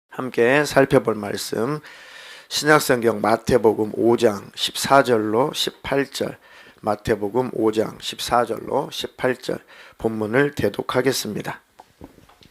함께 살펴볼 말씀, 신약성경 마태복음 5장 14절로 18절, 마태복음 5장 14절로 18절 본문을 대독하겠습니다.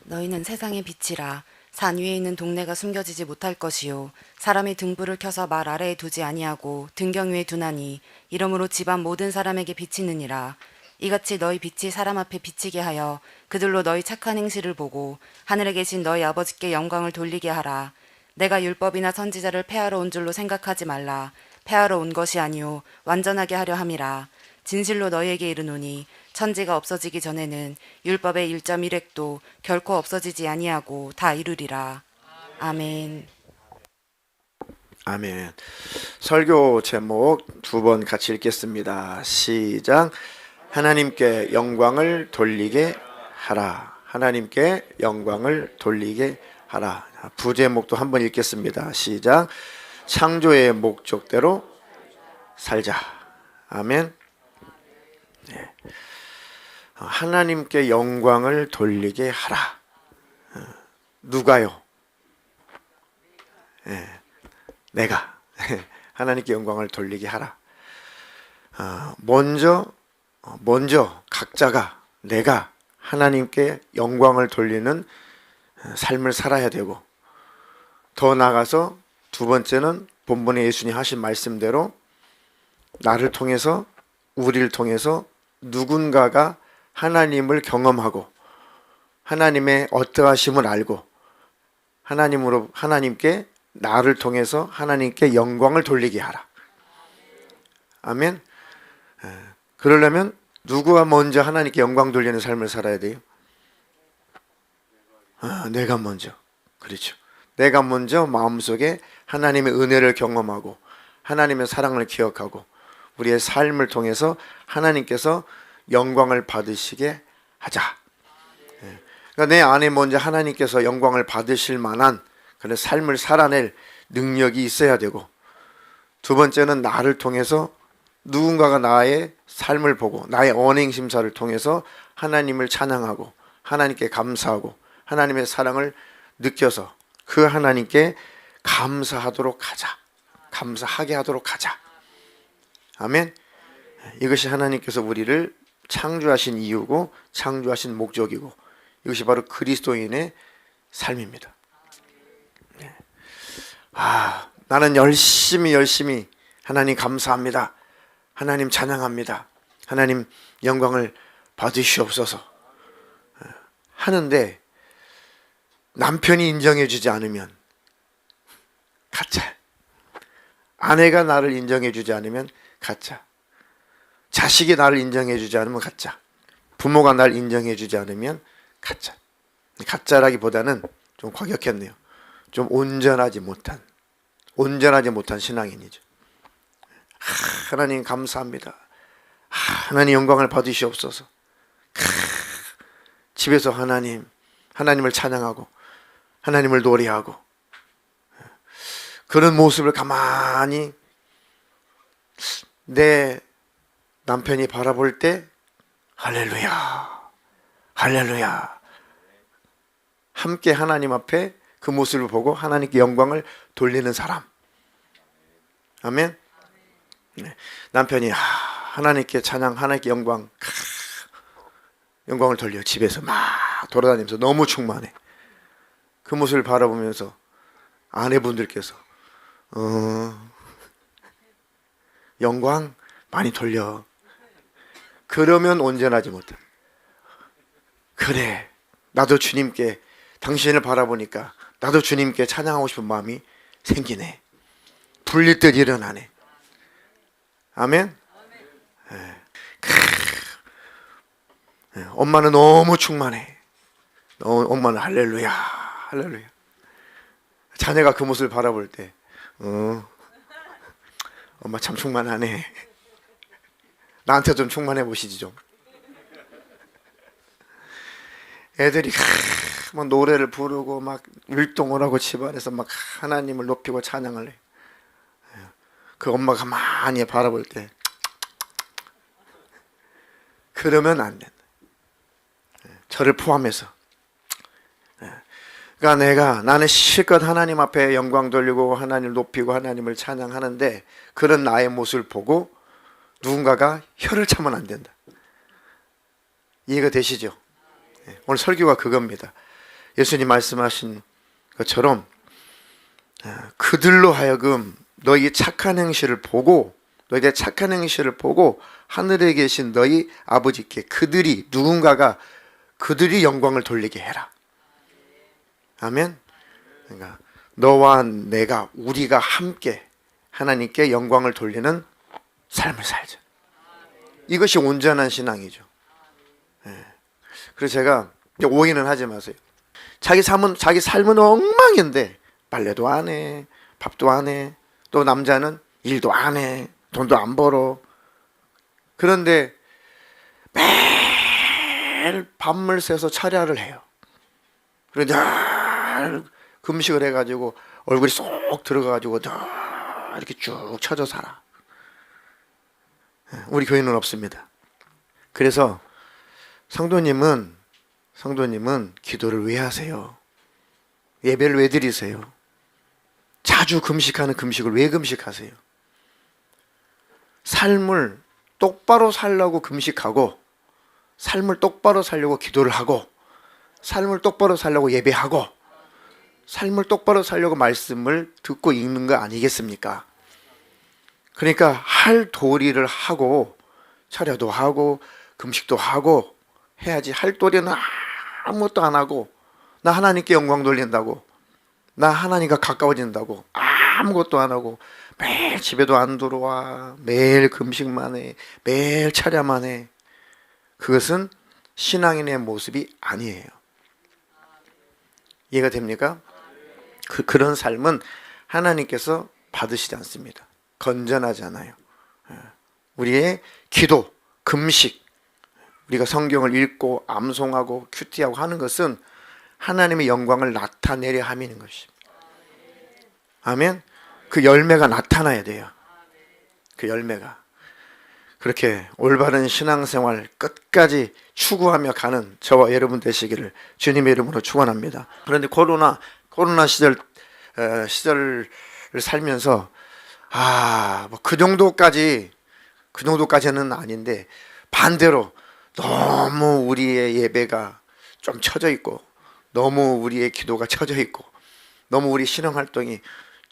너희는 세상의 빛이라. 산 위에 있는 동네가 숨겨지지 못할 것이요 사람이 등불을 켜서 말 아래에 두지 아니하고 등경 위에 두나니 이러므로 집안 모든 사람에게 비치느니라. 이같이 너희 빛이 사람 앞에 비치게 하여 그들로 너희 착한 행실을 보고 하늘에 계신 너희 아버지께 영광을 돌리게 하라. 내가 율법이나 선지자를 폐하러 온 줄로 생각하지 말라. 폐하러 온 것이 아니요 완전하게 하려 함이라. 진실로 너희에게 이르노니 천지가 없어지기 전에는 율법의 1.1획도 결코 없어지지 아니하고 다 이루리라. 아멘. 아멘. 설교 제목 두 번 같이 읽겠습니다. 시작. 하나님께 영광을 돌리게 하라. 하나님께 영광을 돌리게 하라. 부제목도 한번 읽겠습니다. 시작. 창조의 목적대로 살자. 아멘. 네. 하나님께 영광을 돌리게 하라. 누가요? 네. 내가 하나님께 영광을 돌리게 하라. 먼저 각자가 내가 하나님께 영광을 돌리는 삶을 살아야 되고, 더 나아가서 두 번째는 본문에 예수님 하신 말씀대로 나를 통해서, 우리를 통해서 누군가가 하나님을 경험하고 하나님의 어떠하심을 알고 하나님께 나를 통해서 하나님께 영광을 돌리게 하라. 아멘. 그러려면 누구가 먼저 하나님께 영광 돌리는 삶을 살아야 돼요? 내가 먼저. 그렇죠. 내가 먼저 마음속에 하나님의 은혜를 경험하고 하나님의 사랑을 기억하고 우리의 삶을 통해서 하나님께서 영광을 받으시게 하자. 그러니까 내 안에 먼저 하나님께서 영광을 받으실 만한 그런 삶을 살아낼 능력이 있어야 되고, 두 번째는 나를 통해서 누군가가 나의 삶을 보고 나의 언행심사를 통해서 하나님을 찬양하고 하나님께 감사하고 하나님의 사랑을 느껴서 그 하나님께 감사하도록 하자. 감사하게 하도록 하자. 아멘. 이것이 하나님께서 우리를 창조하신 이유고 창조하신 목적이고, 이것이 바로 그리스도인의 삶입니다. 나는 열심히 하나님 감사합니다, 하나님 찬양합니다, 하나님 영광을 받으시옵소서 하는데 남편이 인정해 주지 않으면 가짜, 아내가 나를 인정해 주지 않으면 가짜, 자식이 나를 인정해 주지 않으면 가짜, 부모가 나를 인정해 주지 않으면 가짜. 가짜라기보다는 좀 과격했네요. 좀 온전하지 못한 신앙인이죠. 하나님 감사합니다, 하나님 영광을 받으시옵소서. 집에서 하나님을 찬양하고 하나님을 노래하고 그런 모습을 가만히 내 남편이 바라볼 때 할렐루야, 할렐루야, 함께 하나님 앞에 그 모습을 보고 하나님께 영광을 돌리는 사람. 아멘. 남편이 하나님께 찬양, 하나님께 영광을 돌려 집에서 막 돌아다니면서 너무 충만해. 그 모습을 바라보면서 아내분들께서 영광 많이 돌려. 그러면 온전하지 못해. 그래, 나도 주님께, 당신을 바라보니까 나도 주님께 찬양하고 싶은 마음이 생기네. 불릴 듯 일어나네. 아멘. 엄마는 너무 충만해. 엄마는 할렐루야, 할렐루야. 자녀가 그 모습을 바라볼 때 엄마 참 충만하네. 나한테 좀 충만해 보시지 좀. 애들이 막 노래를 부르고 막 율동을 하고 집안에서 막 하나님을 높이고 찬양을 해. 그 엄마가 가만히 바라볼 때 그러면 안 된다. 저를 포함해서. 그러니까 나는 실컷 하나님 앞에 영광 돌리고 하나님을 높이고 하나님을 찬양하는데 그런 나의 모습을 보고 누군가가 혀를 차면 안 된다. 이해가 되시죠? 오늘 설교가 그겁니다. 예수님 말씀하신 것처럼 그들로 하여금 너희 착한 행실을 보고 너희의 착한 행실을 보고 하늘에 계신 너희 아버지께 누군가가 그들이 영광을 돌리게 해라. 아멘. 그러니까 너와 내가 우리가 함께 하나님께 영광을 돌리는 삶을 살자. 이것이 온전한 신앙이죠. 그래서 제가 오해는 하지 마세요. 자기 삶은 엉망인데 빨래도 안 해, 밥도 안 해, 또 남자는 일도 안 해, 돈도 안 벌어. 그런데 매일 밤을 새서 차려를 해요. 그런데 금식을 해가지고 얼굴이 쏙 들어가가지고 이렇게 쭉 쳐져 살아. 우리 교회는 없습니다. 그래서 성도님은 기도를 왜 하세요? 예배를 왜 드리세요? 자주 금식하는 금식을 왜 금식하세요? 삶을 똑바로 살려고 금식하고, 삶을 똑바로 살려고 기도를 하고, 삶을 똑바로 살려고 예배하고, 삶을 똑바로 살려고 말씀을 듣고 읽는 거 아니겠습니까? 그러니까 할 도리를 하고 철야도 하고 금식도 하고 해야지. 할 도리는 아무것도 안 하고 나 하나님께 영광 돌린다고, 나 하나님과 가까워진다고 아무것도 안 하고 매일 집에도 안 들어와, 매일 금식만 해, 매일 차려만 해. 그것은 신앙인의 모습이 아니에요. 이해가 됩니까? 그런 삶은 하나님께서 받으시지 않습니다. 건전하지 않아요. 우리의 기도, 금식, 우리가 성경을 읽고 암송하고 큐티하고 하는 것은 하나님의 영광을 나타내려 함이는 것입니다. 아멘. 그 열매가 나타나야 돼요. 그 열매가. 그렇게 올바른 신앙생활 끝까지 추구하며 가는 저와 여러분 되시기를 주님의 이름으로 축원합니다. 그런데 코로나 시절을 살면서 뭐 그 정도까지는 아닌데 반대로 너무 우리의 예배가 좀 처져 있고, 너무 우리의 기도가 처져 있고, 너무 우리 신앙 활동이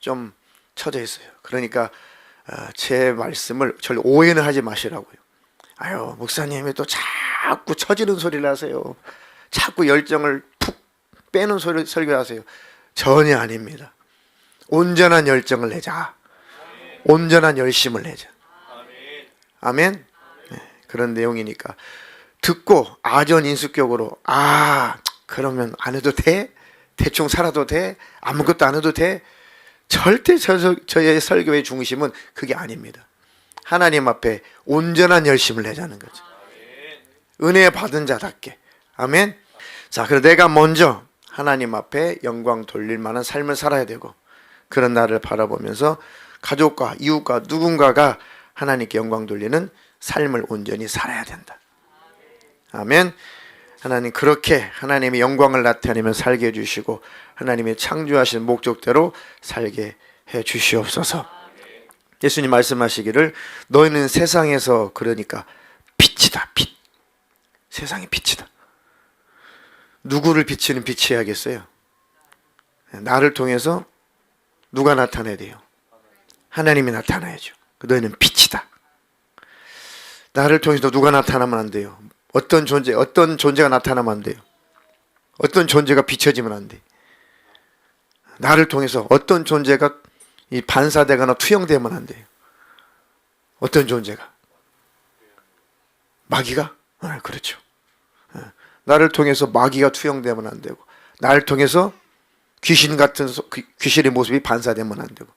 좀 처져 있어요. 그러니까 제 말씀을 절 오해는 하지 마시라고요. 아유, 목사님이 또 자꾸 처지는 소리를 하세요. 자꾸 열정을 푹 빼는 소리 설교하세요. 전혀 아닙니다. 온전한 열정을 내자. 온전한 열심을 내자. 아멘. 그런 내용이니까 듣고 아전인수격으로 그러면 안 해도 돼? 대충 살아도 돼? 아무것도 안 해도 돼? 절대 저의 설교의 중심은 그게 아닙니다. 하나님 앞에 온전한 열심을 내자는 거죠. 은혜 받은 자답게. 아멘. 자, 그럼 내가 먼저 하나님 앞에 영광 돌릴 만한 삶을 살아야 되고, 그런 나를 바라보면서 가족과 이웃과 누군가가 하나님께 영광 돌리는 삶을 온전히 살아야 된다. 아멘. 하나님, 그렇게 하나님의 영광을 나타내며 살게 해주시고 하나님의 창조하신 목적대로 살게 해 주시옵소서. 예수님 말씀하시기를 너희는 세상에서 그러니까 빛이다. 빛. 세상의 빛이다. 누구를 비치는 빛이야겠어요? 나를 통해서 누가 나타내야 돼요? 하나님이 나타나야죠. 너희는 빛이다. 나를 통해서 누가 나타나면 안 돼요. 어떤 존재가 나타나면 안 돼요. 어떤 존재가 비춰지면 안 돼. 나를 통해서 어떤 존재가 반사되거나 투영되면 안 돼요. 어떤 존재가? 마귀가? 그렇죠. 나를 통해서 마귀가 투영되면 안 되고, 나를 통해서 귀신의 모습이 반사되면 안 되고,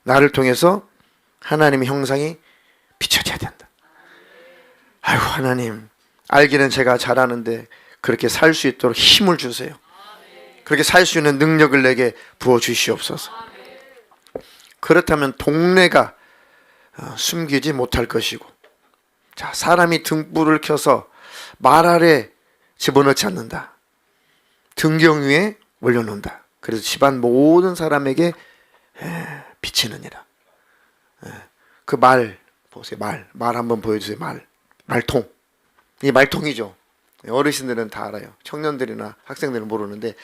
나를 통해서 하나님의 형상이 비춰져야 된다. 아이고, 하나님, 알기는 제가 잘하는데 그렇게 살 수 있도록 힘을 주세요. 그렇게 살 수 있는 능력을 내게 부어주시옵소서. 그렇다면 동네가 숨기지 못할 것이고, 자, 사람이 등불을 켜서 말 아래 집어넣지 않는다. 등경 위에 올려놓는다. 그래서 집안 모든 사람에게 비치느니라. 그 말 보세요. 말 한번 보여주세요. 말통. 이 말통이죠. 어르신들은 다 알아요. 청년들이나 학생들은 모르는데,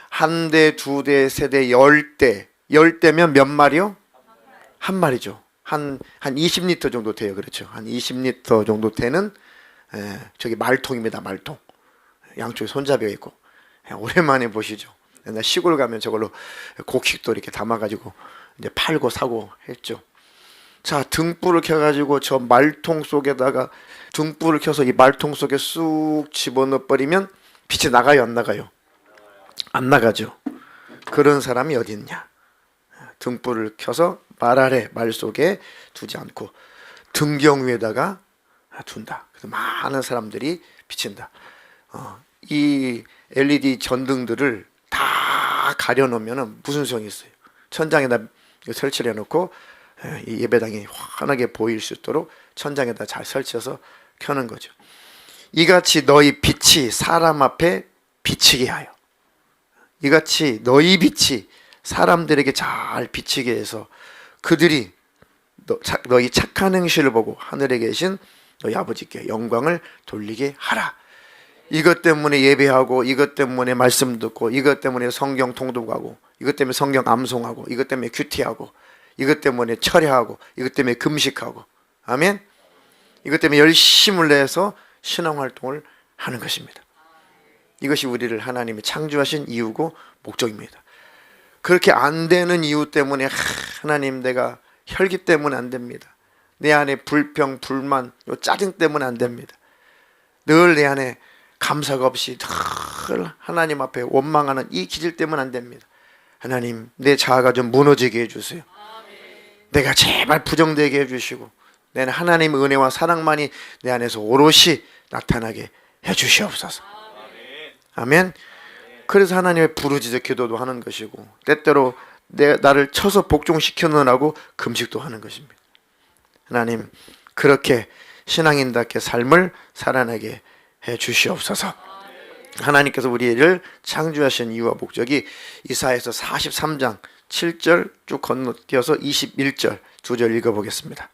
한 대, 두 대, 세 대, 10대. 10대면 몇 마리요? 한 마리죠. 한 20리터 정도 돼요. 그렇죠. 한 20리터 정도 되는 저기 말통입니다. 말통. 양쪽에 손잡이가 있고. 오랜만에 보시죠. 옛날 시골 가면 저걸로 곡식도 이렇게 담아가지고 이제 팔고 사고 했죠. 자, 등불을 켜가지고 저 말통 속에다가 등불을 켜서 이 말통 속에 쑥 집어넣어 버리면 빛이 나가요, 안 나가요? 안 나가죠. 그런 사람이 어디 있냐? 등불을 켜서 말 아래, 말 속에 두지 않고 등경 위에다가 둔다. 그래서 많은 사람들이 비친다. 이 LED 전등들을 다 가려놓으면 무슨 소용이 있어요? 천장에다 설치를 해놓고 이 예배당이 환하게 보일 수 있도록 천장에다 잘 설치해서 켜는 거죠. 이같이 너희 빛이 사람 앞에 비치게 하여, 이같이 너희 빛이 사람들에게 잘 비치게 해서 그들이 너희 착한 행실을 보고 하늘에 계신 너희 아버지께 영광을 돌리게 하라. 이것 때문에 예배하고, 이것 때문에 말씀 듣고, 이것 때문에 성경 통독하고, 이것 때문에 성경 암송하고, 이것 때문에 큐티하고, 이것 때문에 철야하고, 이것 때문에 금식하고, 아멘. 이것 때문에 열심을 내서 신앙활동을 하는 것입니다. 이것이 우리를 하나님이 창조하신 이유고 목적입니다. 그렇게 안 되는 이유 때문에 하나님, 내가 혈기 때문에 안 됩니다. 내 안에 불평, 불만, 짜증 때문에 안 됩니다. 늘 내 안에 감사가 없이 늘 하나님 앞에 원망하는 이 기질 때문에 안 됩니다. 하나님, 내 자아가 좀 무너지게 해주세요. 내가 제발 부정되게 해주시고, 내는 하나님의 은혜와 사랑만이 내 안에서 오롯이 나타나게 해주시옵소서. 아멘. 그래서 하나님의 부르짖어 기도도 하는 것이고, 때때로 나를 쳐서 복종시켜 놓으라고 금식도 하는 것입니다. 하나님, 그렇게 신앙인답게 삶을 살아내게 해 주시옵소서. 하나님께서 우리를 창조하신 이유와 목적이 이사야서 43장 7절 쭉 건너뛰어서 21절 두 절 읽어보겠습니다.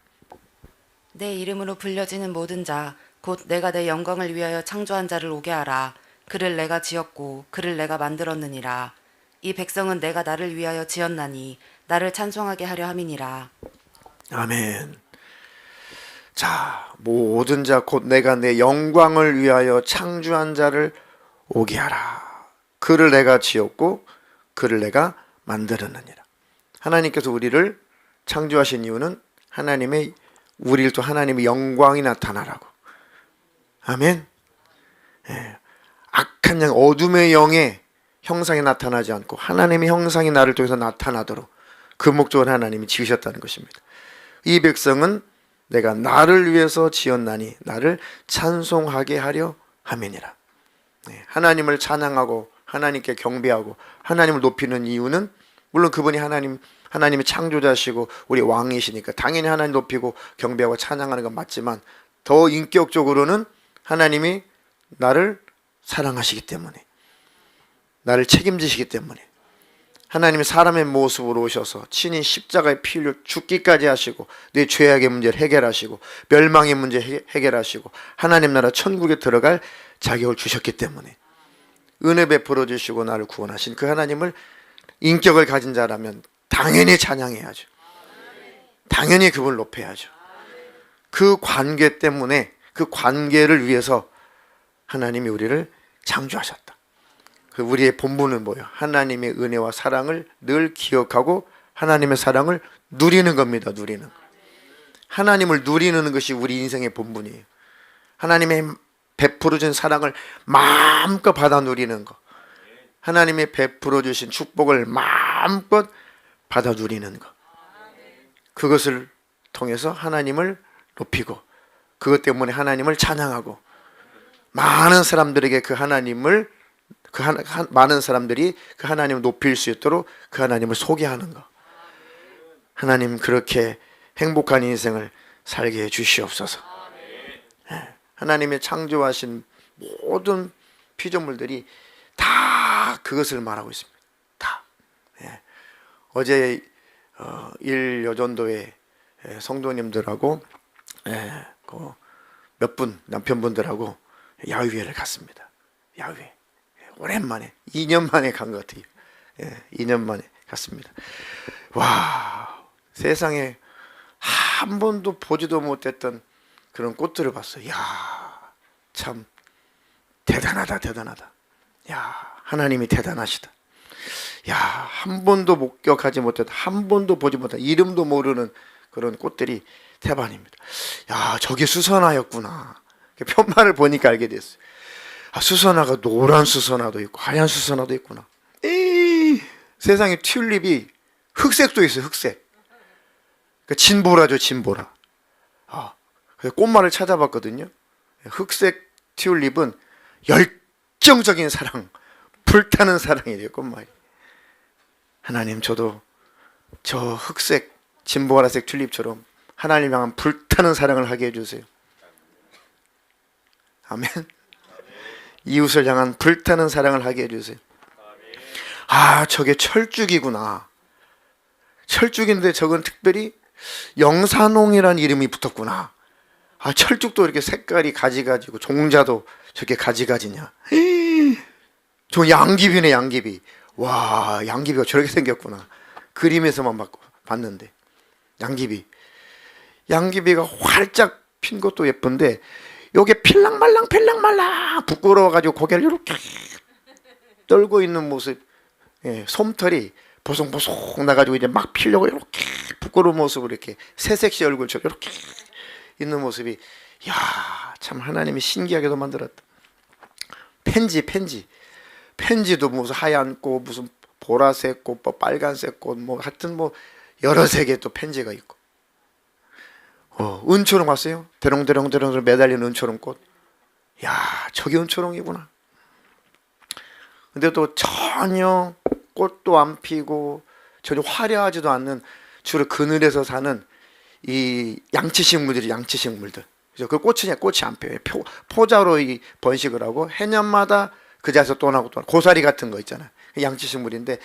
내 이름으로 불려지는 모든 자, 곧 내가 내 영광을 위하여 창조한 자를 오게 하라. 그를 내가 지었고 그를 내가 만들었느니라. 이 백성은 내가 나를 위하여 지었나니 나를 찬송하게 하려 함이니라. 아멘. 자, 모든 자 곧 내가 내 영광을 위하여 창조한 자를 오게 하라. 그를 내가 지었고 그를 내가 만들었느니라. 하나님께서 우리를 창조하신 이유는 우리를 또 하나님의 영광이 나타나라고. 아멘. 악한 영, 어둠의 영의 형상이 나타나지 않고 하나님의 형상이 나를 통해서 나타나도록 그 목적을 하나님이 지으셨다는 것입니다. 이 백성은 내가 나를 위해서 지었나니 나를 찬송하게 하려 함이니라. 하나님을 찬양하고 하나님께 경배하고 하나님을 높이는 이유는, 물론 그분이 하나님의 창조자시고 우리 왕이시니까 당연히 하나님 높이고 경배하고 찬양하는 건 맞지만, 더 인격적으로는 하나님이 나를 사랑하시기 때문에, 나를 책임지시기 때문에, 하나님이 사람의 모습으로 오셔서 친히 십자가에 피 흘려 죽기까지 하시고 내 죄악의 문제를 해결하시고 멸망의 문제 해결하시고 하나님 나라 천국에 들어갈 자격을 주셨기 때문에, 은혜 베풀어 주시고 나를 구원하신 그 하나님을 인격을 가진 자라면 당연히 찬양해야죠. 당연히 그걸 높여야죠. 그 관계 때문에, 그 관계를 위해서 하나님이 우리를 창조하셨다. 우리의 본분은 뭐예요? 하나님의 은혜와 사랑을 늘 기억하고 하나님의 사랑을 누리는 겁니다. 누리는. 하나님을 누리는 것이 우리 인생의 본분이에요. 하나님의 베풀어 준 사랑을 마음껏 받아 누리는 것, 하나님이 베풀어 주신 축복을 마음껏 받아 누리는 것, 그것을 통해서 하나님을 높이고 그것 때문에 하나님을 찬양하고 많은 사람들에게 많은 사람들이 그 하나님을 높일 수 있도록 그 하나님을 소개하는 것. 하나님, 그렇게 행복한 인생을 살게 해 주시옵소서. 하나님의 창조하신 모든 피조물들이 다 그것을 말하고 있습니다. 다. 예. 어제 일여전도회 성도님들하고 몇 분 남편분들하고 야유회를 갔습니다. 야유회 오랜만에 2년 만에 간 것 같아요. 2년 만에 갔습니다. 와, 세상에 한 번도 보지도 못했던 그런 꽃들을 봤어요. 야, 참 대단하다, 대단하다. 야, 하나님이 대단하시다. 야, 한 번도 목격하지 못했다, 한 번도 보지 못한, 이름도 모르는 그런 꽃들이 태반입니다. 야, 저게 수선화였구나. 편말을 보니까 알게 됐어요. 아, 수선화가 노란 수선화도 있고 하얀 수선화도 있구나. 에이, 세상에 튤립이 흑색도 있어요. 흑색. 그러니까 진보라죠, 진보라. 그래서 꽃말을 찾아봤거든요. 흑색 튤립은 열정적인 사랑, 불타는 사랑이래요, 꽃말이. 하나님, 저도 저 흑색 진보라색 튤립처럼 하나님 향한 불타는 사랑을 하게 해주세요. 아멘. 이웃을 향한 불타는 사랑을 하게 해주세요. 아, 저게 철쭉이구나. 철쭉인데 저건 특별히 영산홍이라는 이름이 붙었구나. 아, 철쭉도 이렇게 색깔이 가지가지고 종자도 저렇게 가지가지냐. 저 양귀비네, 양귀비. 와, 양귀비가 저렇게 생겼구나. 그림에서만 봤는데. 양귀비가 활짝 핀 것도 예쁜데 요게 필랑말랑 부끄러워가지고 고개를 이렇게 떨고 있는 모습, 솜털이 보송보송 나가지고 이제 막 피려고 이렇게 부끄러운 모습으로 이렇게 새색시 얼굴처럼 이렇게 있는 모습이, 야, 참 하나님이 신기하게도 만들었다. 펜지도 무슨 하얀 꽃, 무슨 보라색 꽃, 뭐 빨간색 꽃, 뭐 하여튼 뭐 여러 색의 또 펜지가 있고. 은초롱 봤어요? 대롱대롱 매달리는 은초롱 꽃. 야, 저게 은초롱이구나. 근데 또 전혀 꽃도 안 피고 전혀 화려하지도 않는, 주로 그늘에서 사는 이 양치식물들이, 양치식물들. 그래서 그 꽃이 안 펴요. 포자로 이 번식을 하고 해년마다 그 자리에서 또 나고 또 나고, 고사리 같은 거 있잖아요. 양치식물인데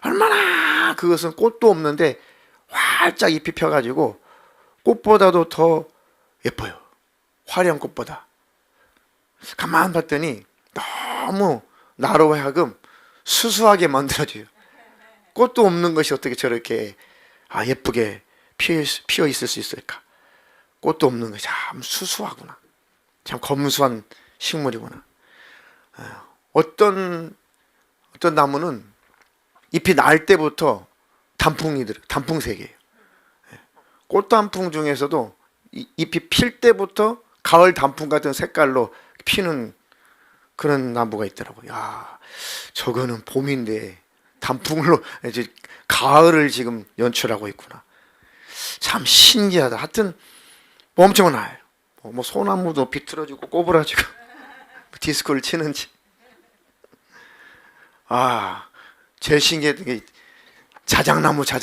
얼마나 그것은 꽃도 없는데 활짝 잎이 펴가지고 꽃보다도 더 예뻐요. 화려한 꽃보다. 가만 봤더니 너무 나로 하여금 수수하게 만들어줘요. 꽃도 없는 것이 어떻게 저렇게 예쁘게 피어 있을 수 있을까? 꽃도 없는 것이 참 수수하구나. 참 검소한 식물이구나. 어떤 나무는 잎이 날 때부터 단풍색이에요. 꽃단풍 중에서도 잎이 필 때부터 가을 단풍 같은 색깔로 피는 그런 나무가 있더라고요. 야, 저거는 봄인데 단풍으로 이제 가을을 지금 연출하고 있구나. 참 신기하다. 하여튼 엄청나요. 뭐 소나무도 비틀어지고 꼬부라지고 디스코를 치는지. 제일 신기했던 게 자작나무 쫙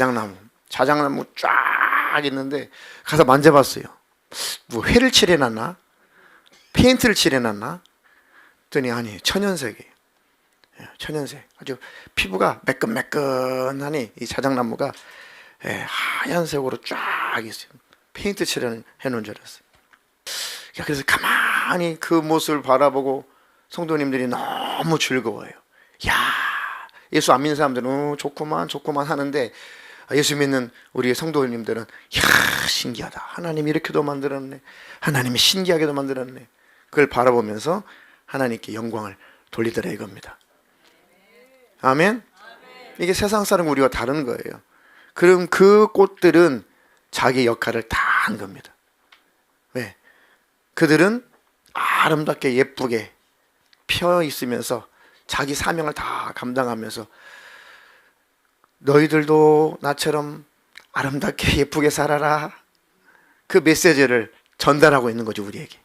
있는데 가서 만져봤어요. 뭐 회를 칠해놨나? 페인트를 칠해놨나? 그랬더니 아니, 천연색이에요. 천연색. 아주 피부가 매끈매끈하니 이 자작나무가 하얀색으로 쫙 있어요. 페인트 칠해놓은 줄 알았어요. 그래서 가만히 그 모습을 바라보고 성도님들이 너무 즐거워요. 야, 예수 안 믿는 사람들은 좋구만 하는데, 예수 믿는 우리 성도님들은 야, 신기하다. 하나님이 이렇게도 만들었네. 하나님이 신기하게도 만들었네. 그걸 바라보면서 하나님께 영광을 돌리더라 이겁니다. 아멘. 이게 세상 사람 우리와 다른 거예요. 그럼 그 꽃들은 자기 역할을 다 한 겁니다. 왜? 그들은 아름답게 예쁘게 펴 있으면서 자기 사명을 다 감당하면서 너희들도 나처럼 아름답게 예쁘게 살아라, 그 메시지를 전달하고 있는 거죠, 우리에게.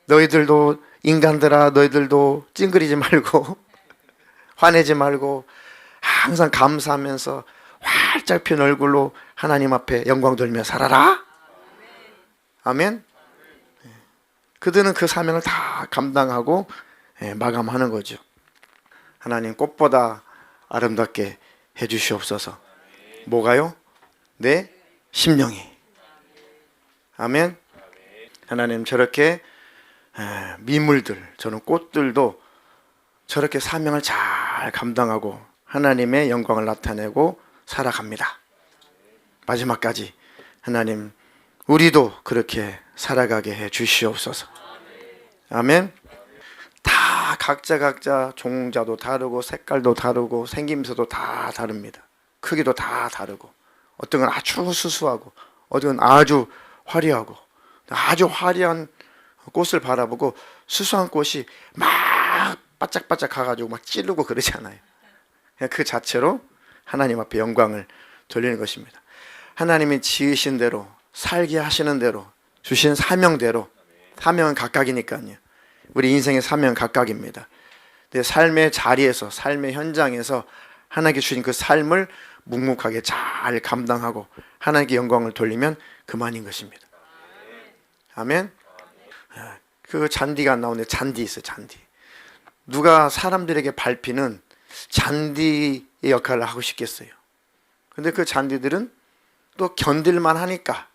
너희들도, 인간들아, 너희들도 찡그리지 말고 화내지 말고 항상 감사하면서 활짝 핀 얼굴로 하나님 앞에 영광 돌며 살아라. 아멘. 그들은 그 사명을 다 감당하고 마감하는 거죠. 하나님 꽃보다 아름답게 해주시옵소서. 뭐가요? 내 심령이. 아멘. 하나님 저렇게 미물들, 저는 꽃들도 저렇게 사명을 잘 감당하고 하나님의 영광을 나타내고 살아갑니다. 마지막까지 하나님 우리도 그렇게 살아가게 해 주시옵소서. 아멘. 다 각자 종자도 다르고 색깔도 다르고 생김새도 다 다릅니다. 크기도 다 다르고 어떤 건 아주 수수하고 어떤 건 아주 화려하고 아주 화려한 꽃을 바라보고 수수한 꽃이 막 바짝바짝 가가지고 막 찌르고 그러지 않아요. 그냥 그 자체로 하나님 앞에 영광을 돌리는 것입니다. 하나님이 지으신 대로 살게 하시는 대로 주신 사명대로, 사명은 각각이니까요. 우리 인생의 사명은 각각입니다. 내 삶의 자리에서, 삶의 현장에서 하나님께 주신 그 삶을 묵묵하게 잘 감당하고 하나님께 영광을 돌리면 그만인 것입니다. 아멘. 그 잔디가 안 나오는데 잔디 있어요. 잔디. 누가 사람들에게 밟히는 잔디의 역할을 하고 싶겠어요. 근데 그 잔디들은 또 견딜만 하니까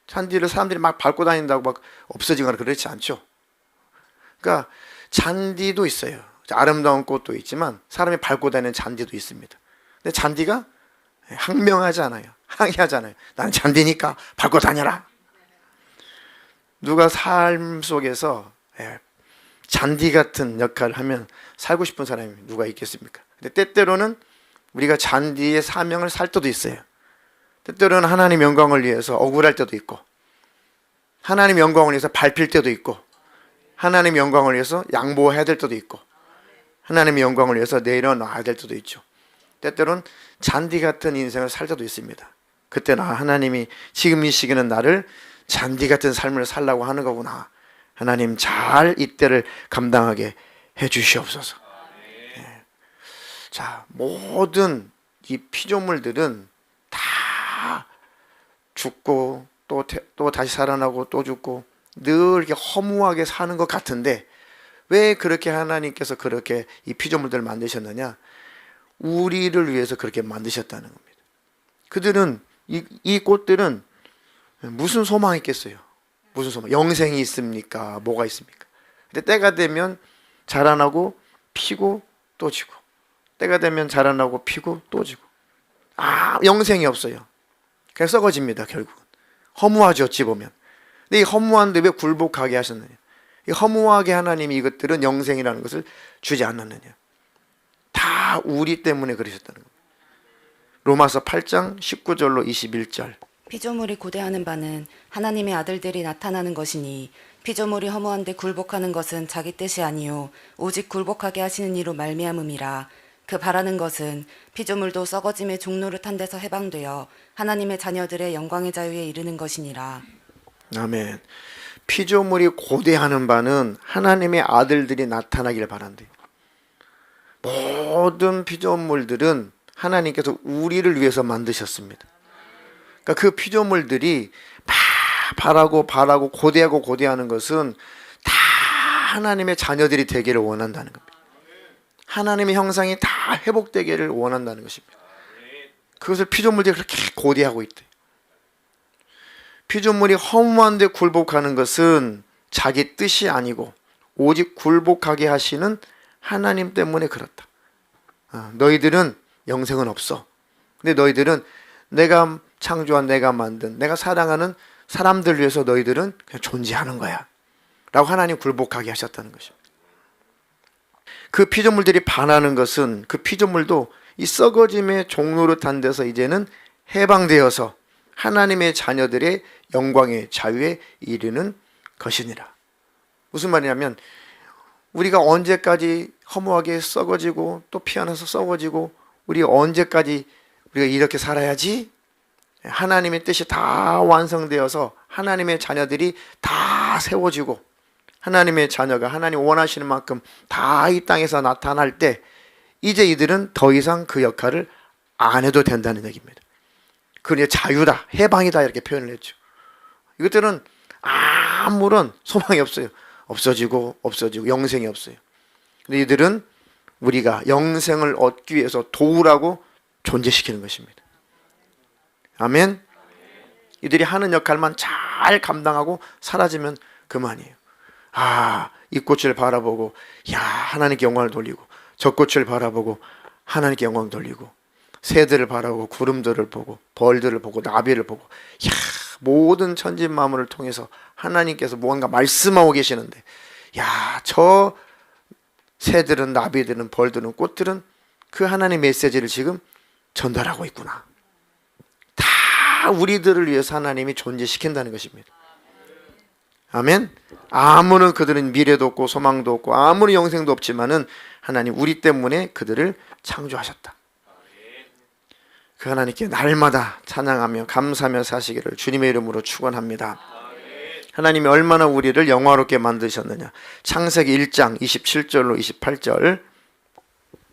잔디를 사람들이 막 밟고 다닌다고 막 없어지거나 그렇지 않죠. 그러니까 잔디도 있어요. 아름다운 꽃도 있지만 사람이 밟고 다니는 잔디도 있습니다. 근데 잔디가 항명하지 않아요. 항의하지 않아요. 나는 잔디니까 밟고 다녀라. 누가 삶 속에서 잔디 같은 역할을 하면 살고 싶은 사람이 누가 있겠습니까? 근데 때때로는 우리가 잔디의 사명을 살 때도 있어요. 때때로는 하나님 영광을 위해서 억울할 때도 있고 하나님 영광을 위해서 밟힐 때도 있고 하나님 영광을 위해서 양보해야 될 때도 있고 하나님의 영광을 위해서 내려놔야 될 때도 있죠. 때때로는 잔디 같은 인생을 살 때도 있습니다. 그때는 하나님이 지금 이 시기는 나를 잔디 같은 삶을 살라고 하는 거구나. 하나님 잘 이때를 감당하게 해 주시옵소서. 자, 모든 이 피조물들은 다 죽고 또 다시 살아나고 또 죽고 늘 이렇게 허무하게 사는 것 같은데 왜 그렇게 하나님께서 그렇게 이 피조물들을 만드셨느냐? 우리를 위해서 그렇게 만드셨다는 겁니다. 그들은 이 꽃들은 무슨 소망이 있겠어요? 무슨 소망? 영생이 있습니까? 뭐가 있습니까? 근데 때가 되면 자라나고 피고 또 지고 때가 되면 자라나고 피고 또 지고 영생이 없어요. 그냥 썩어집니다. 결국은 허무하죠. 어찌 보면. 근데 이 허무한데 왜 굴복하게 하셨느냐? 이 허무하게 하나님이 이것들은 영생이라는 것을 주지 않았느냐? 다 우리 때문에 그러셨다는 겁니다. 로마서 8장 19절로 21절. 피조물이 고대하는 바는 하나님의 아들들이 나타나는 것이니 피조물이 허무한데 굴복하는 것은 자기 뜻이 아니요 오직 굴복하게 하시는 이로 말미암음이라. 그 바라는 것은 피조물도 썩어짐의 종로를 탄 데서 해방되어 하나님의 자녀들의 영광의 자유에 이르는 것이니라. 아멘. 피조물이 고대하는 바는 하나님의 아들들이 나타나기를 바란대요. 모든 피조물들은 하나님께서 우리를 위해서 만드셨습니다. 그러니까 그 피조물들이 막 바라고 고대하는 것은 다 하나님의 자녀들이 되기를 원한다는 겁니다. 하나님의 형상이 다 회복되기를 원한다는 것입니다. 그것을 피조물들이 그렇게 고대하고 있대. 피조물이 허무한데 굴복하는 것은 자기 뜻이 아니고 오직 굴복하게 하시는 하나님 때문에 그렇다. 너희들은 영생은 없어. 근데 너희들은 내가 창조한, 내가 만든, 내가 사랑하는 사람들 위해서 너희들은 그냥 존재하는 거야 라고 하나님 굴복하게 하셨다는 것입니다. 그 피조물들이 반하는 것은 그 피조물도 이 썩어짐의 종로를 탄 데서 이제는 해방되어서 하나님의 자녀들의 영광의 자유에 이르는 것이니라. 무슨 말이냐면 우리가 언제까지 허무하게 썩어지고 또 피어나서 썩어지고 우리 언제까지 우리가 이렇게 살아야지? 하나님의 뜻이 다 완성되어서 하나님의 자녀들이 다 세워지고 하나님의 자녀가 하나님 원하시는 만큼 다 이 땅에서 나타날 때 이제 이들은 더 이상 그 역할을 안 해도 된다는 얘기입니다. 그게 자유다, 해방이다 이렇게 표현을 했죠. 이것들은 아무런 소망이 없어요. 없어지고 영생이 없어요. 근데 이들은 우리가 영생을 얻기 위해서 도우라고 존재시키는 것입니다. 아멘. 이들이 하는 역할만 잘 감당하고 사라지면 그만이에요. 이 꽃을 바라보고 하나님께 영광을 돌리고, 저 꽃을 바라보고 하나님께 영광을 돌리고, 새들을 바라보고 구름들을 보고 벌들을 보고 나비를 보고, 모든 천지 만물을 통해서 하나님께서 무언가 말씀하고 계시는데, 저 새들은, 나비들은, 벌들은, 꽃들은 그 하나님의 메시지를 지금 전달하고 있구나. 다 우리들을 위해서 하나님이 존재시킨다는 것입니다. 아멘. 아무런 그들은 미래도 없고 소망도 없고 아무런 영생도 없지만은 하나님 우리 때문에 그들을 창조하셨다. 그 하나님께 날마다 찬양하며 감사하며 사시기를 주님의 이름으로 축원합니다. 하나님이 얼마나 우리를 영화롭게 만드셨느냐. 창세기 1장 27절로 28절.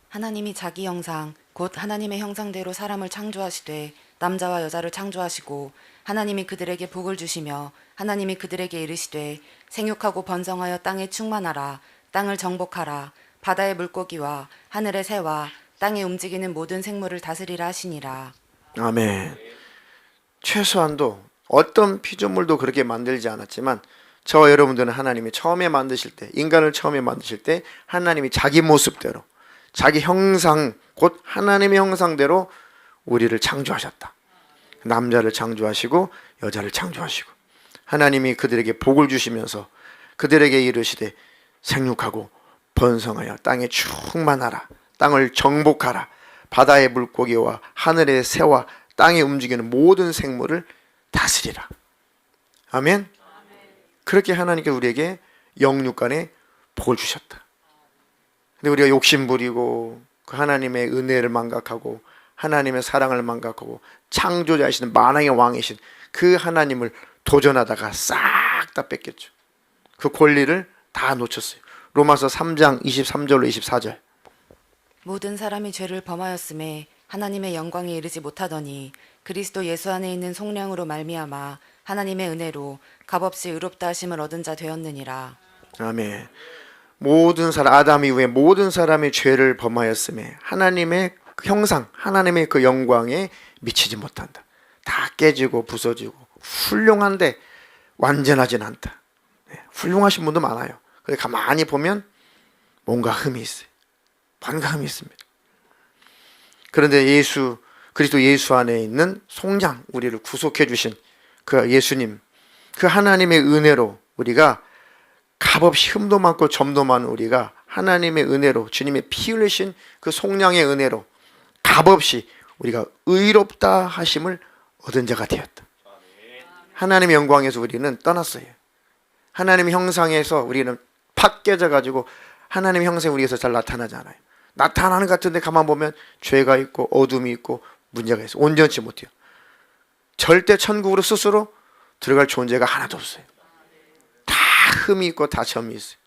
하나님이 자기 형상 곧 하나님의 형상대로 사람을 창조하시되 남자와 여자를 창조하시고 하나님이 그들에게 복을 주시며 하나님이 그들에게 이르시되 생육하고 번성하여 땅에 충만하라. 땅을 정복하라. 바다의 물고기와 하늘의 새와 땅에 움직이는 모든 생물을 다스리라 하시니라. 아멘. 최소한도 어떤 피조물도 그렇게 만들지 않았지만 저와 여러분들은 하나님이 처음에 만드실 때, 인간을 처음에 만드실 때 하나님이 자기 모습대로, 자기 형상, 곧 하나님의 형상대로 우리를 창조하셨다. 남자를 창조하시고 여자를 창조하시고 하나님이 그들에게 복을 주시면서 그들에게 이르시되 생육하고 번성하여 땅에 충만하라. 땅을 정복하라. 바다의 물고기와 하늘의 새와 땅에 움직이는 모든 생물을 다스리라. 아멘. 그렇게 하나님께서 우리에게 영육간에 복을 주셨다. 근데 우리가 욕심부리고 그 하나님의 은혜를 망각하고 하나님의 사랑을 망각하고 창조자이신 만왕의 왕이신 그 하나님을 도전하다가 싹 다 뺏겼죠. 그 권리를 다 놓쳤어요. 로마서 3장 23절로 24절. 모든 사람이 죄를 범하였음에 하나님의 영광에 이르지 못하더니 그리스도 예수 안에 있는 속량으로 말미암아 하나님의 은혜로 값없이 의롭다 하심을 얻은 자 되었느니라. 아멘. 모든 사람, 아담 이후에 모든 사람이 죄를 범하였음에 하나님의 그 형상, 하나님의 그 영광에 미치지 못한다. 다 깨지고 부서지고 훌륭한데 완전하진 않다. 훌륭하신 분도 많아요. 근데 가만히 보면 뭔가 흠이 있어요. 뭔가 흠이 있습니다. 그런데 그리스도 예수 안에 있는 송장, 우리를 구속해 주신 그 예수님, 그 하나님의 은혜로 우리가 값없이 흠도 많고 점도 많은 우리가 하나님의 은혜로, 주님의 피 흘리신 그 송량의 은혜로 값없이 우리가 의롭다 하심을 얻은 자가 되었다. 하나님의 영광에서 우리는 떠났어요. 하나님의 형상에서 우리는 팍 깨져가지고 하나님의 형상이 우리에서 잘 나타나지 않아요. 나타나는 것 같은데 가만 보면 죄가 있고 어둠이 있고 문제가 있어요. 온전치 못해요. 절대 천국으로 스스로 들어갈 존재가 하나도 없어요. 다 흠이 있고 다 점이 있어요.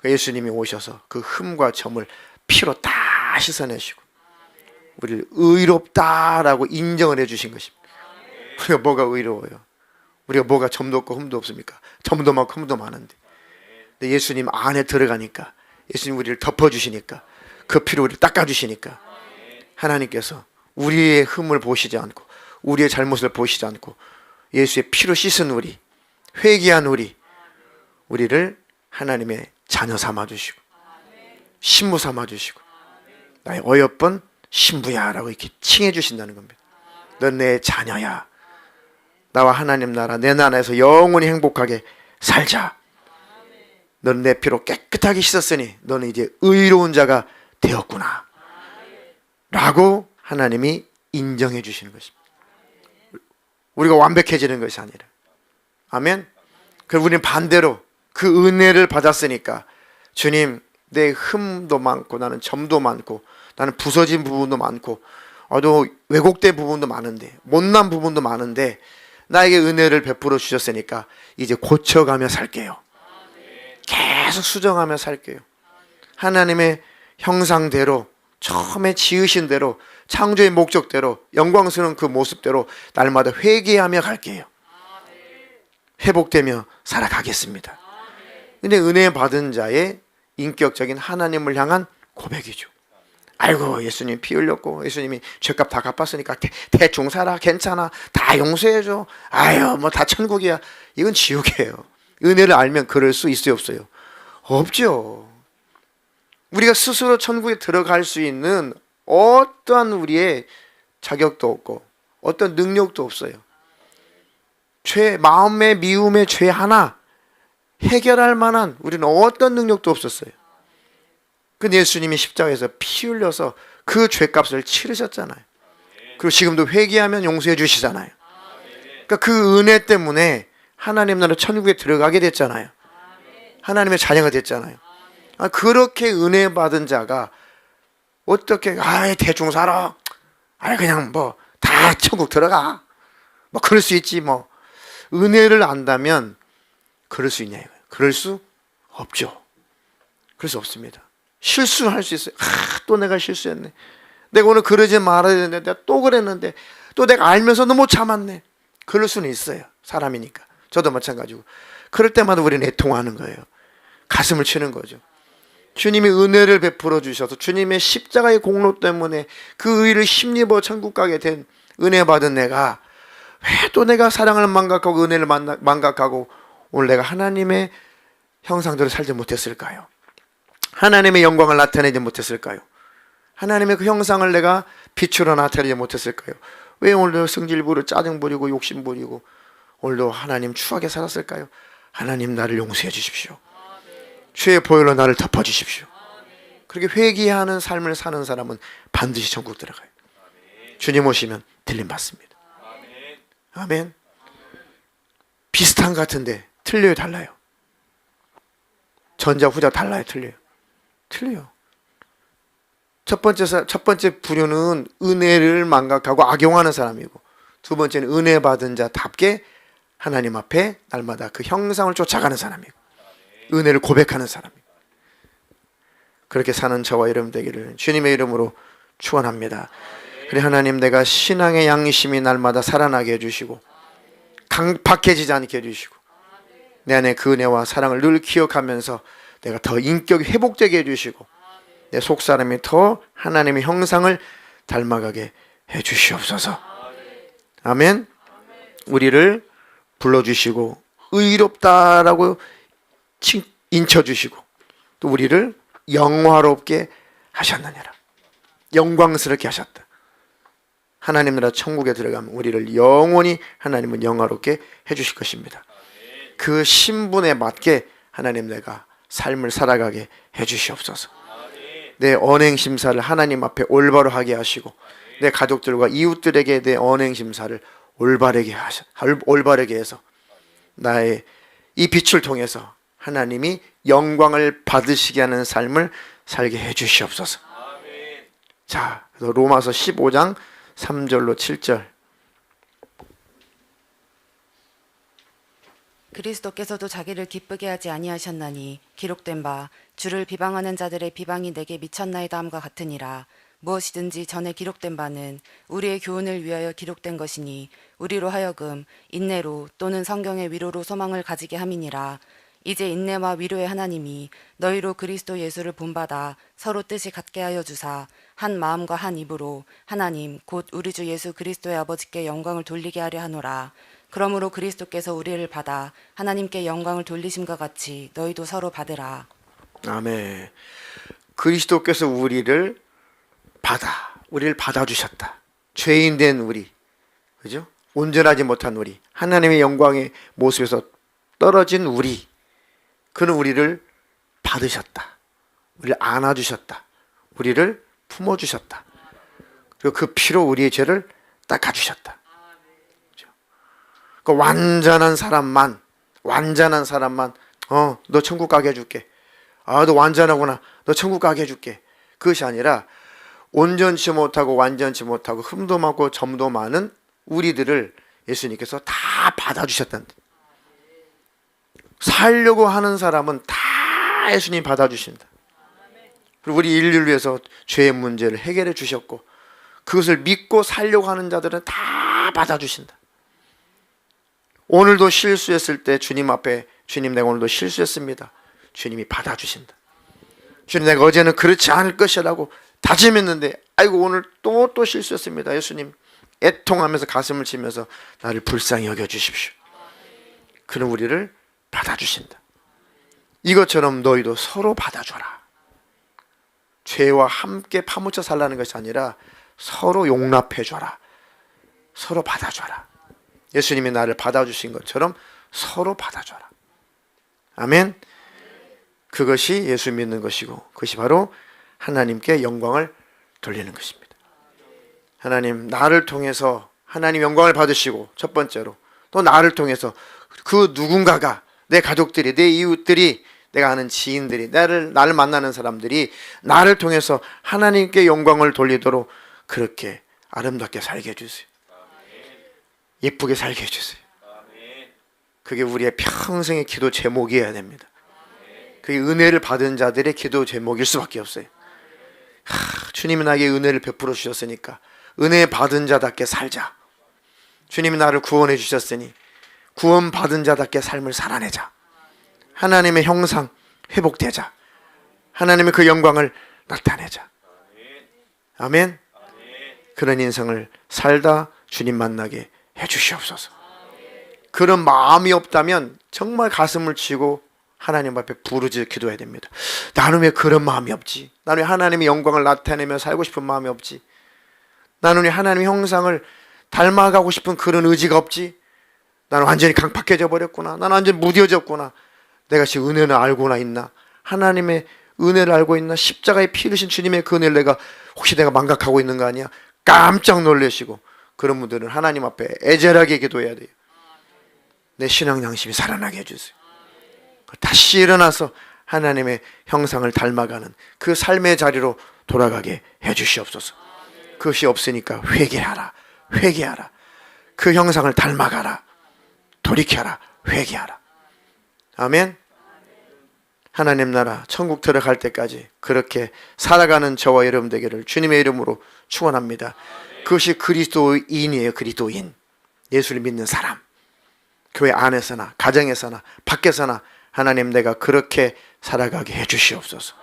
예수님이 오셔서 그 흠과 점을 피로 다 씻어내시고 우리를 의롭다라고 인정을 해주신 것입니다. 우리가 뭐가 의로워요? 우리가 뭐가 점도 없고 흠도 없습니까? 점도 많고 흠도 많은데. 근데 예수님 안에 들어가니까, 예수님 우리를 덮어주시니까, 그 피로 우리를 닦아주시니까 하나님께서 우리의 흠을 보시지 않고 우리의 잘못을 보시지 않고 예수의 피로 씻은 우리, 회개한 우리를 하나님의 자녀 삼아주시고 신부 삼아주시고 나의 어여쁜 신부야 라고 이렇게 칭해 주신다는 겁니다. 넌 내 자녀야. 나와 하나님 나라, 내 나라에서 영원히 행복하게 살자. 너는 내 피로 깨끗하게 씻었으니 너는 이제 의로운 자가 되었구나 라고 하나님이 인정해 주시는 것입니다. 우리가 완벽해지는 것이 아니라. 아멘. 그럼 우리는 반대로 그 은혜를 받았으니까 주님, 내 흠도 많고 나는 점도 많고 나는 부서진 부분도 많고 또 왜곡된 부분도 많은데 못난 부분도 많은데 나에게 은혜를 베풀어 주셨으니까 이제 고쳐가며 살게요. 계속 수정하며 살게요. 하나님의 형상대로, 처음에 지으신 대로, 창조의 목적대로, 영광스러운 그 모습대로 날마다 회개하며 갈게요. 회복되며 살아가겠습니다. 근데 은혜 받은 자의 인격적인 하나님을 향한 고백이죠. 아이고, 예수님 피 흘렸고 예수님이 죄값 다 갚았으니까 대충 살아, 괜찮아, 다 용서해줘, 아유 뭐 다 천국이야. 이건 지옥이에요. 은혜를 알면 그럴 수 있어요, 없어요? 없죠. 우리가 스스로 천국에 들어갈 수 있는 어떠한 우리의 자격도 없고 어떤 능력도 없어요. 마음의 미움의 죄 하나 해결할 만한 우리는 어떤 능력도 없었어요. 근데 예수님이 십자가에서 피 흘려서 그 죄값을 치르셨잖아요. 그리고 지금도 회개하면 용서해 주시잖아요. 그러니까 그 은혜 때문에 하나님 나라 천국에 들어가게 됐잖아요. 하나님의 자녀가 됐잖아요. 그렇게 은혜 받은 자가 어떻게 대충 살아, 그냥 뭐 다 천국 들어가, 뭐 그럴 수 있지, 뭐 은혜를 안다면 그럴 수 있냐 이거예요. 그럴 수 없죠. 그럴 수 없습니다. 실수할 수 있어요. 또 내가 실수했네. 내가 오늘 그러지 말아야 되는데 내가 또 그랬는데, 또 내가 알면서도 못 참았네. 그럴 수는 있어요. 사람이니까. 저도 마찬가지고. 그럴 때마다 우리는 애통하는 거예요. 가슴을 치는 거죠. 주님이 은혜를 베풀어 주셔서 주님의 십자가의 공로 때문에 그 의를 힘입어 천국 가게 된 은혜 받은 내가 왜 또 내가 사랑을 망각하고 은혜를 망각하고 오늘 내가 하나님의 형상대로 살지 못했을까요? 하나님의 영광을 나타내지 못했을까요? 하나님의 그 형상을 내가 빛으로 나타내지 못했을까요? 왜 오늘도 성질 부리고 짜증 부리고 욕심 부리고 오늘도 하나님 추하게 살았을까요? 하나님 나를 용서해 주십시오. 죄의 보혈로 나를 덮어 주십시오. 그렇게 회개하는 삶을 사는 사람은 반드시 천국 들어가요. 주님 오시면 들림 받습니다. 아멘. 비슷한 것 같은데 틀려요, 달라요? 전자 후자 달라요, 틀려요? 틀려요. 첫 번째 부류는 은혜를 망각하고 악용하는 사람이고, 두 번째는 은혜 받은 자답게 하나님 앞에 날마다 그 형상을 쫓아가는 사람이고, 은혜를 고백하는 사람이고, 그렇게 사는 저와 여러분 되기를 주님의 이름으로 축원합니다. 그래, 하나님, 내가 신앙의 양심이 날마다 살아나게 해주시고 강팍해지지 않게 해주시고 내 안에 그 은혜와 사랑을 늘 기억하면서 내가 더 인격이 회복되게 해주시고 내 속사람이 더 하나님의 형상을 닮아가게 해주시옵소서. 아멘. 우리를 불러주시고 의롭다라고 인쳐주시고 또 우리를 영화롭게 하셨느니라. 영광스럽게 하셨다. 하나님 나라 천국에 들어가면 우리를 영원히 하나님은 영화롭게 해주실 것입니다. 그 신분에 맞게 하나님 내가 삶을 살아가게 해주시옵소서. 내 언행심사를 하나님 앞에 올바로 하게 하시고 내 가족들과 이웃들에게 내 언행심사를 올바르게 해서 나의 이 빛을 통해서 하나님이 영광을 받으시게 하는 삶을 살게 해주시옵소서. 자, 그래서 로마서 15장 3절로 7절. 그리스도께서도 자기를 기쁘게 하지 아니하셨나니 기록된 바 주를 비방하는 자들의 비방이 내게 미쳤나이다 함과 같으니라. 무엇이든지 전에 기록된 바는 우리의 교훈을 위하여 기록된 것이니 우리로 하여금 인내로 또는 성경의 위로로 소망을 가지게 함이니라. 이제 인내와 위로의 하나님이 너희로 그리스도 예수를 본받아 서로 뜻이 같게 하여 주사 한 마음과 한 입으로 하나님 곧 우리 주 예수 그리스도의 아버지께 영광을 돌리게 하려 하노라. 그러므로 그리스도께서 우리를 받아 하나님께 영광을 돌리심과 같이 너희도 서로 받으라. 아멘. 그리스도께서 우리를 받아주셨다. 죄인 된 우리, 그죠? 온전하지 못한 우리, 하나님의 영광의 모습에서 떨어진 우리, 그는 우리를 받으셨다. 우리를 안아주셨다. 우리를 품어주셨다. 그리고 그 피로 우리의 죄를 닦아주셨다. 그 완전한 사람만 너 천국 가게 해줄게. 너 완전하구나. 너 천국 가게 해줄게. 그것이 아니라 온전치 못하고 완전치 못하고 흠도 많고 점도 많은 우리들을 예수님께서 다 받아주셨다는 데. 살려고 하는 사람은 다 예수님 받아주신다. 그리고 우리 인류를 위해서 죄의 문제를 해결해 주셨고 그것을 믿고 살려고 하는 자들은 다 받아주신다. 오늘도 실수했을 때 주님 앞에 주님, 내가 오늘도 실수했습니다. 주님이 받아주신다. 주님, 내가 어제는 그렇지 않을 것이라고 다짐했는데 아이고 오늘 또 실수했습니다. 예수님, 애통하면서 가슴을 치면서 나를 불쌍히 여겨주십시오. 그럼 우리를 받아주신다. 이것처럼 너희도 서로 받아줘라. 죄와 함께 파묻혀 살라는 것이 아니라 서로 용납해줘라. 서로 받아줘라. 예수님이 나를 받아주신 것처럼 서로 받아줘라. 아멘. 그것이 예수 믿는 것이고 그것이 바로 하나님께 영광을 돌리는 것입니다. 하나님, 나를 통해서 하나님 영광을 받으시고, 첫 번째로 또 나를 통해서 그 누군가가, 내 가족들이, 내 이웃들이, 내가 아는 지인들이, 나를 만나는 사람들이 나를 통해서 하나님께 영광을 돌리도록 그렇게 아름답게 살게 해주세요. 예쁘게 살게 해주세요. 그게 우리의 평생의 기도 제목이어야 됩니다. 그게 은혜를 받은 자들의 기도 제목일 수밖에 없어요. 주님이 나에게 은혜를 베풀어 주셨으니까 은혜 받은 자답게 살자. 주님이 나를 구원해 주셨으니 구원 받은 자답게 삶을 살아내자. 하나님의 형상 회복되자. 하나님의 그 영광을 나타내자. 아멘. 그런 인생을 살다 주님 만나게 해주시옵소서. 그런 마음이 없다면 정말 가슴을 치고 하나님 앞에 부르짖어 기도해야 됩니다. 나는 왜 그런 마음이 없지? 나는 왜 하나님의 영광을 나타내며 살고 싶은 마음이 없지? 나는 왜 하나님의 형상을 닮아가고 싶은 그런 의지가 없지? 나는 완전히 강팍해져 버렸구나. 나는 완전히 무뎌졌구나. 내가 지금 은혜를 알고나 있나? 하나님의 은혜를 알고 있나? 십자가에 피 흘리신 주님의 그 은혜를 혹시 내가 망각하고 있는 거 아니야? 깜짝 놀라시고, 그런 분들은 하나님 앞에 애절하게 기도해야 돼요. 내 신앙 양심이 살아나게 해주세요. 다시 일어나서 하나님의 형상을 닮아가는 그 삶의 자리로 돌아가게 해주시옵소서. 그것이 없으니까 회개하라. 회개하라. 그 형상을 닮아가라. 돌이켜라. 회개하라. 아멘. 하나님 나라 천국 들어갈 때까지 그렇게 살아가는 저와 여러분 되기를 주님의 이름으로 축원합니다. 그것이 그리스도인이에요. 그리스도인. 예수를 믿는 사람. 교회 안에서나 가정에서나 밖에서나 하나님, 내가 그렇게 살아가게 해주시옵소서.